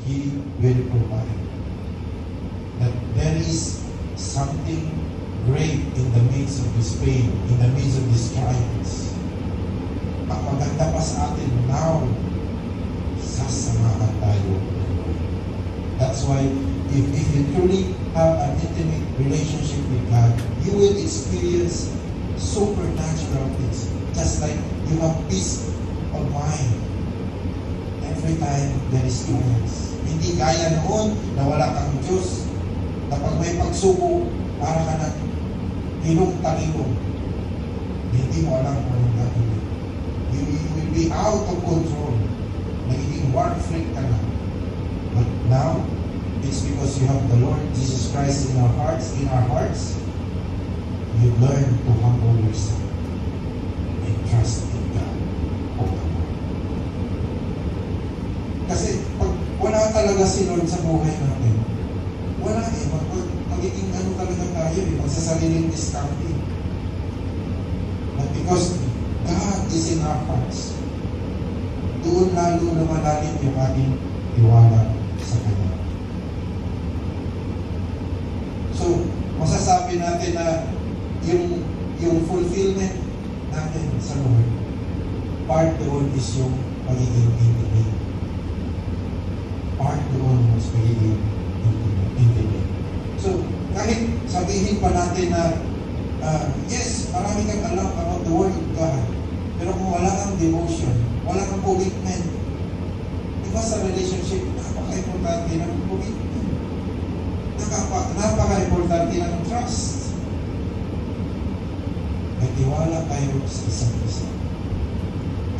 He will provide. That there is something great in the midst of this pain, in the midst of these trials. Ang maganda pa sa atin, now, sasamahan tayo. That's why, if you truly have an intimate relationship with God, you will experience supernatural things. Just like you have peace of mind every time there is trials. Hindi gaya noon na wala kang Diyos, na pag may pagsuko, para ka na hilong-talibong. Hindi mo alam kung anong gagawin. You will be out of control. Nagiging war freak ka na. But now, it's because you have the Lord Jesus Christ in our hearts, you learn to humble yourself and trust in God. Kasi pag wala talaga si Lord sa buhay natin, wala eh. Magiging ano talaga tayo eh. Magsasariling discounting. But because God is in our hearts, doon lalo na malalim yung ating tiwala sa Kanya. So, masasabi natin na yung fulfillment natin sa Lord, part doon is yung pagiging intimate. Part doon is pagiging intimate. So, kahit sabihin pa natin na yes, marami kang alam about the Word of God, pero kung wala kang devotion, wala kang commitment, diba sa relationship, napaka-importante ng commitment. Napaka-importante ng trust. May tiwala kayo sa isa't isa.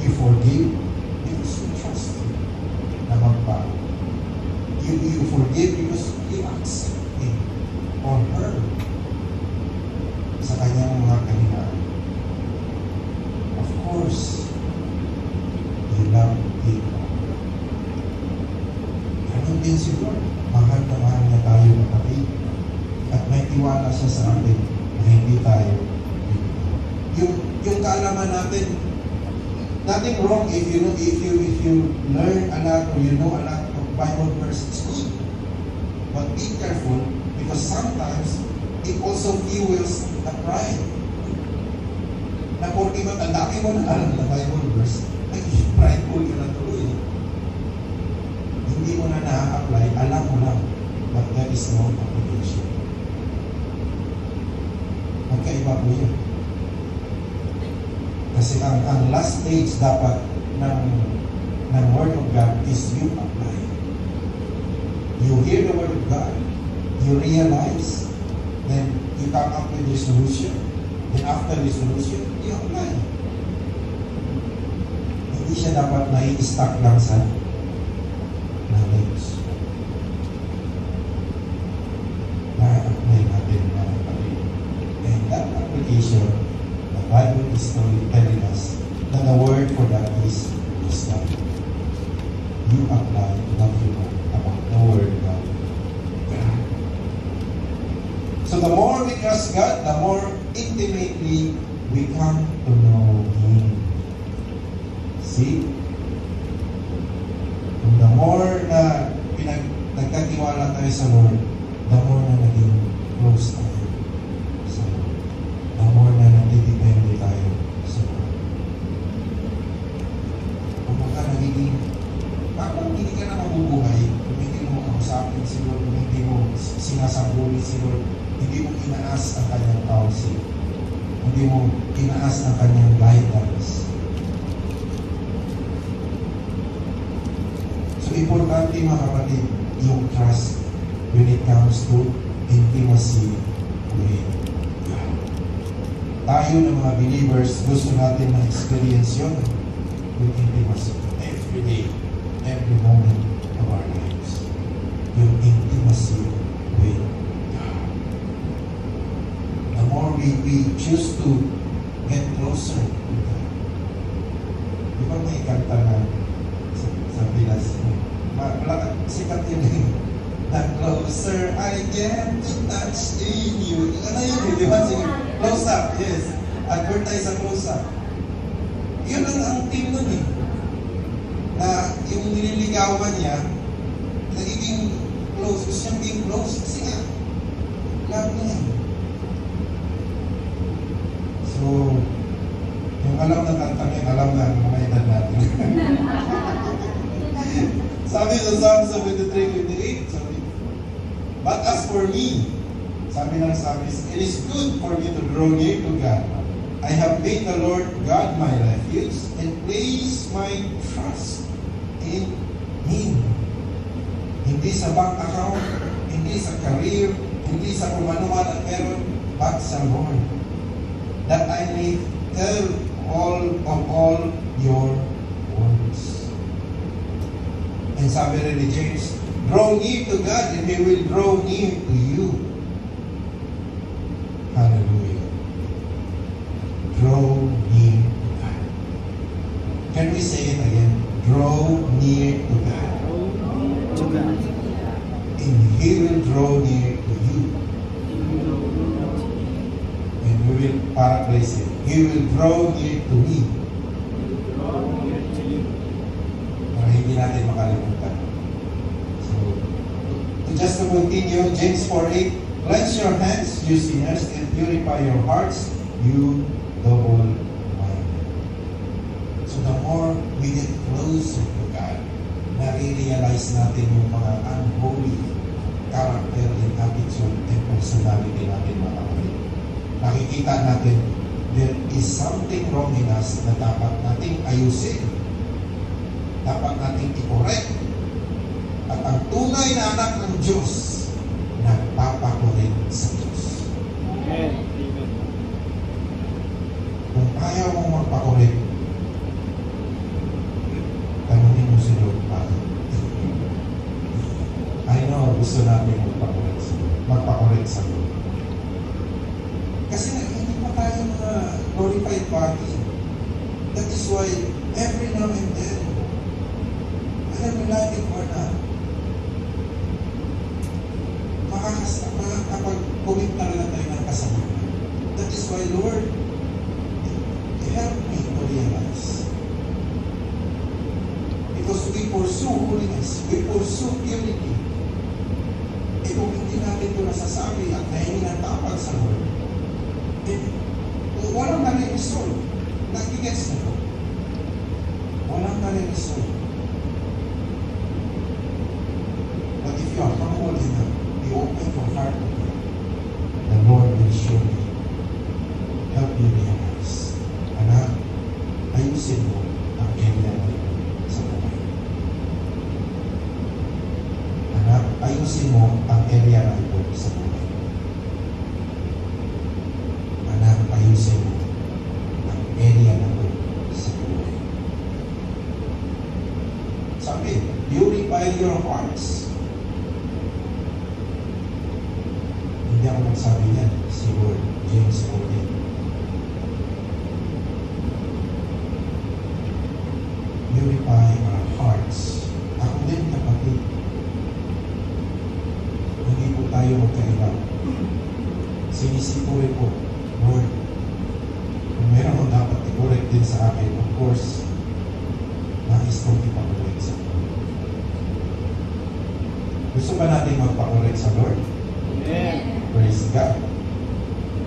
You forgive because you trust Him na magbago. You forgive because you accept Him or her sa kanyang mga kahinaan. Of course, you love Him. Ganun din si Lord. Mahal na mahal na tayo kapatid. At may tiwala siya sa atin na hindi tayo. Yung kaalaman natin, nothing wrong if you learn a lot or you know a lot of Bible verses. Good. But be careful because sometimes it also fuels the pride. Na porque matandaki mo na alam na Bible verse, ay prideful ka na tuloy. Hindi mo na na-apply, alam mo lang, but there is no application. Magkaiba po yun. Kasi ang last stage dapat ng Word of God is you apply. You hear the Word of God, you realize, then you come up with resolution. Then after resolution, you apply. Hindi siya dapat nai-stuck lang sa knowledge. Na-apply natin mga kapatid. And that application, the Bible is telling us that the word for that is wisdom. You apply what you know about the Word of God. So the more we trust God, the more intimately we come to know Him. See? The more na nagkatiwala tayo sa Lord, the more na naging close tayo sa Lord. The more na nagdidepende tayo sa Lord. Kung baka nagiging, parang hindi ka na mabubuhay, kung hindi mo kausapin si Lord, kung hindi mo sinasambuli si Lord, hindi mo inaas ang kanyang counsel, hindi mo inaas ang kanyang guidance. So, importante mga kapatid, yung trust when it comes to intimacy with God. Tayo ng mga believers, gusto natin na-experience yun with intimacy. Every day, every moment of our lives. Yung intimacy with God. The more we choose to get closer to God. Di ba may kanta na sa Pilas? Sikat yun eh. The closer I get to touch in you. Ano yun? Di ba? Close up, yes. Advertise sa close up. Yun ang team nun eh. Na yung nililigawan niya, gusto niyang being close kasi nga, love niya. So, yung alam ng kantang yan, alam na ang mga edad natin. Sabi sa Psalm 73:28, sabi, but as for me, sabi ng psalmist, it is good for me to draw near to God. I have made the Lord God my refuge and place my trust in Him. Hindi sa bank account, hindi sa career, hindi sa kumanuman at meron, but sa Lord. That I may tell all of all your words. And sabi rin ni James, draw near to God and He will draw near to you. Hallelujah. Draw near to God. Can we say it again? Draw near to God. To God. And He will draw near to you. And we will paraphrase it. He will draw near to me. Para hindi natin makalimutan. So, just to continue, James 4:8, cleanse your hands, you sinners, and purify your hearts, you double-minded. So the more we get closer to God, nare-realize natin yung mga unholy character and attitude and personality natin, mga kapatid. Nakikita natin, there is something wrong in us na dapat nating ayusin. Dapat nating i-correct. At ang tunay na anak ng Diyos, nagpapakorek sa Diyos. Amen. Kung ayaw mong magpakorek, tanungin mo si Lord bakit. I know, gusto natin magpakorek sa Lord. Kasi hindi pa tayo mga glorified body. That is why, every now and then, whether we like it or not, makakapag-commit talaga tayo ng kasalanan. That is why, Lord, help me to realize. Because we pursue holiness, we pursue purity. E kung hindi natin ito nasasabi at nahingi ng tapag sa Lord, walang nare-resolve. Nag-gets na ito. Walang nare-resolve. But if you are humble enough, you open your heart to God, the Lord will surely help you realize. Anak, ayusin mo ang area na ito sa buhay. Anak, ayusin mo ang area na ito sa buhay. Anak, ayusin mo ang area na ito sa buhay. Sabi, purify your hearts. Hindi ako magsabi yan, si Lord James 4:8. Purify our hearts. Ako din, kapatid. Hindi po tayo magkaiba. Sinisipurin po, Lord, kung meron kong dapat i-correct din sa akin, of course, nais kong ipakorek sa Lord. Gusto ba natin magpakorek sa Lord? Amen. Praise God.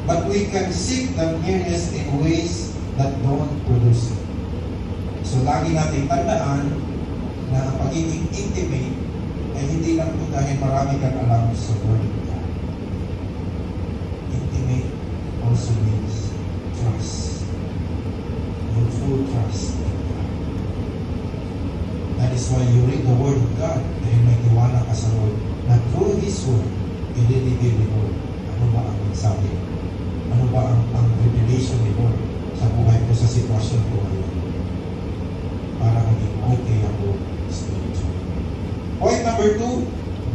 But we can seek the nearness in ways that don't produce it. So, lagi natin tandaan na ang pagiging intimate ay hindi lang po dahil marami kang alam sa Word of God. Intimate also means trust. Your full trust in God. That is why you read the Word of God dahil may tiwala ka sa Lord na through His Word, i-reveal ni Lord ano ba ang mensahe? Ano ba ang revelation ni Lord sa buhay ko, sa sitwasyon ko ngayon? Para maging okay ako spiritually. Point number 2,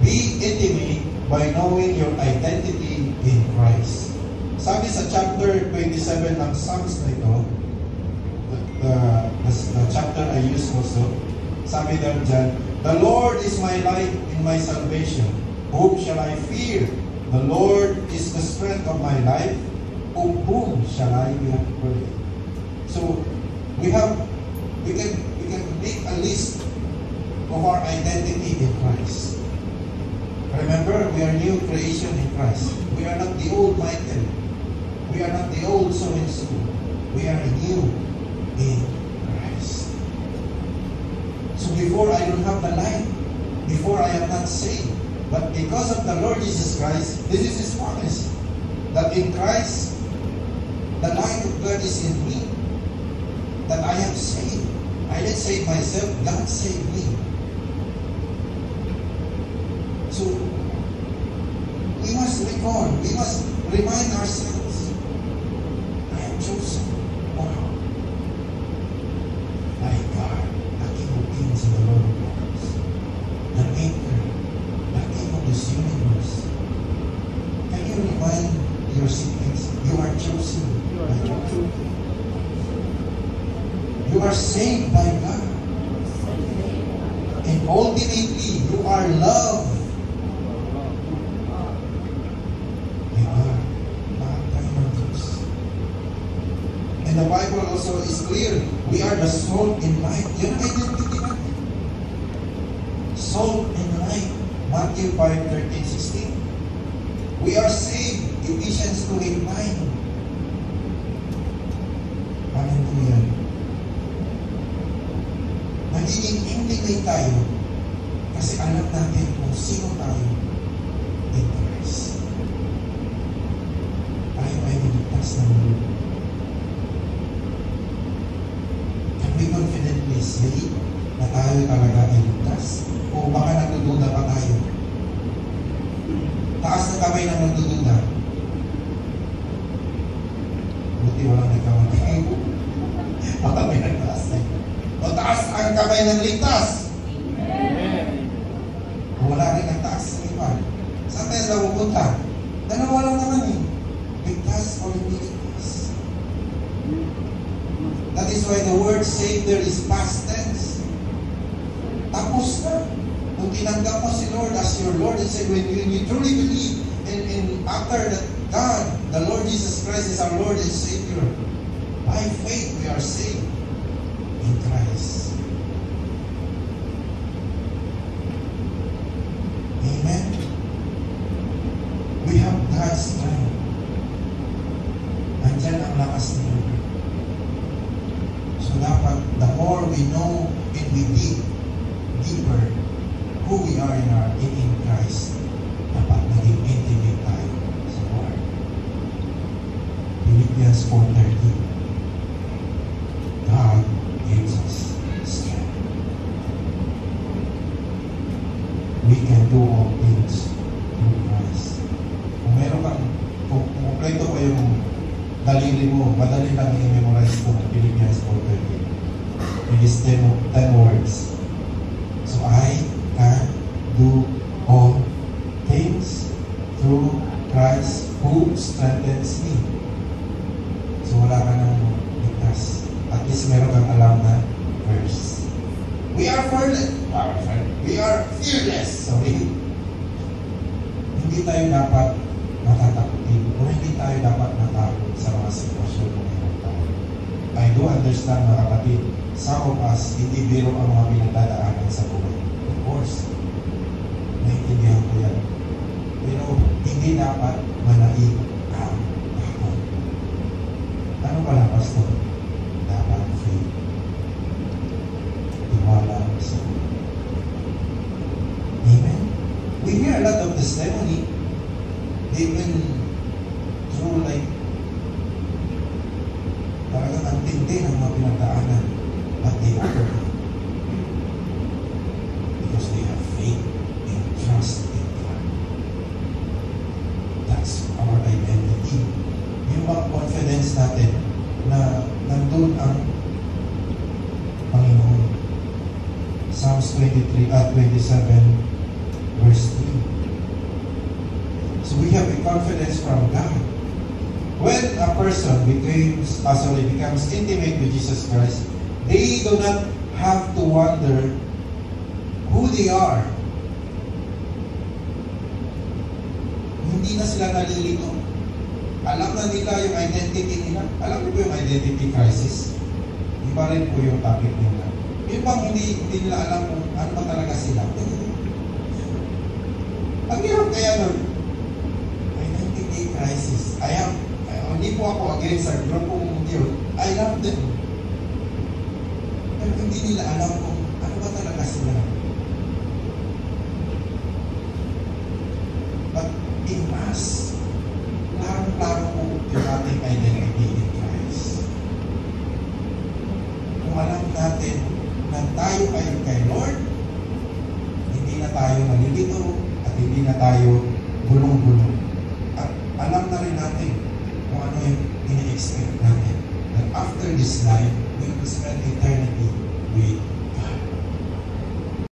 be intimate by knowing your identity in Christ. Sabi sa chapter 27 ng Psalms na ito, the chapter I use also, sabi daw dyan, the Lord is my light and my salvation. Whom shall I fear? The Lord is the strength of my life. Of whom shall I be afraid? So, we can make a list of our identity in Christ. Remember, we are new creation in Christ. We are not the old Michael. We are not the old so-and-so. We are new in Christ. So before I don't have the light, before I am not saved, but because of the Lord Jesus Christ, this is His promise, that in Christ, the light of God is in me, that I am saved. I didn't save myself, God saved me. So, we must recall, we must remind ourselves, I am chosen. Wow. My God, the King of Kings and the Lord of Lords, the Maker, the King of this universe. Can you remind your siblings, you are chosen by God. You are saved by God. And ultimately, you are loved. And the Bible also is clear. We are the salt and light. Yung identity natin. Salt and light. Matthew 5:13-16. We are saved. Ephesians 2:8-9. Hallelujah. Magiging intimate tayo kasi alam natin kung sino tayo in Christ. Tayo ay niligtas ng Lord. Can we confidently say na tayo talaga ay ligtas? O baka nagdududa pa tayo? Taas na kamay na nagdududa. Buti walang nagkamay. Baka may nagtaas eh. O taas ang kamay ng ligtas. Amen. O wala rin ang taas sa iba. Saan tayo na pupunta? Dalawa lang naman eh. Ligtas o hindi ligtas. That is why the word saved there is past tense. Tapos na. Kung tinanggap mo si Lord as your Lord and Savior, when you truly believe in after that God, the Lord Jesus Christ is our Lord and Savior, by faith we are saved in Christ. Amen. We have God's strength. Andyan ang lakas ni Lord. So dapat, the more we know and we dig deeper who we are in Christ, dapat maging intimate tayo sa Lord. Philippians 4:13. God gives us strength. We can do all things through Christ. Kung meron kang, kung kompleto ko yung daliri mo, madali lang i-memorize ko ng Philippians 4:13. It is 10 words. So I can do all things through Christ who strengthens me. So wala ka nang ligtas. At least meron kang alam na verse. We are fearless. We are fearless. Sorry. Hindi tayo dapat matatakutin o hindi tayo dapat matakot sa mga sitwasyon na meron tayo. I do understand, mga kapatid, some of us, hindi biro ang mga pinagdadaanan sa buhay. Of course, naiintindihan ko yan. Pero hindi dapat manaig ang takot. Ano pala, Pastor? Dapat faith. Tiwala sa Lord. Amen? We hear a lot of testimony. They've been through like talagang ang tindi ng mga pinagdaanan. But they overcome. Because they have faith and trust in God. That's our identity. Yung mga confidence natin na nandun ang Panginoon. Psalms 23 at 27 verse 3. So we have a confidence from God. When a person becomes intimate with Jesus Christ, they do not have to wonder who they are. Hindi na sila nalilito. Alam na nila yung identity nila. Alam niyo po yung identity crisis? Iba rin po yung topic nila. Yung bang hindi nila alam kung ano ba talaga sila. Ang hirap kaya nun, identity crisis. Hindi po ako against sa grupong yun. I love them. Pero hindi nila alam kung ano ba talaga sila. But in us, klaro-klaro po yung ating identity in Christ. Kung alam natin na tayo ay kay Lord, hindi na tayo nalilito at hindi na tayo bulong-bulong. At alam na rin natin kung ano yung ini-expect natin. That after this life, we will spend eternity with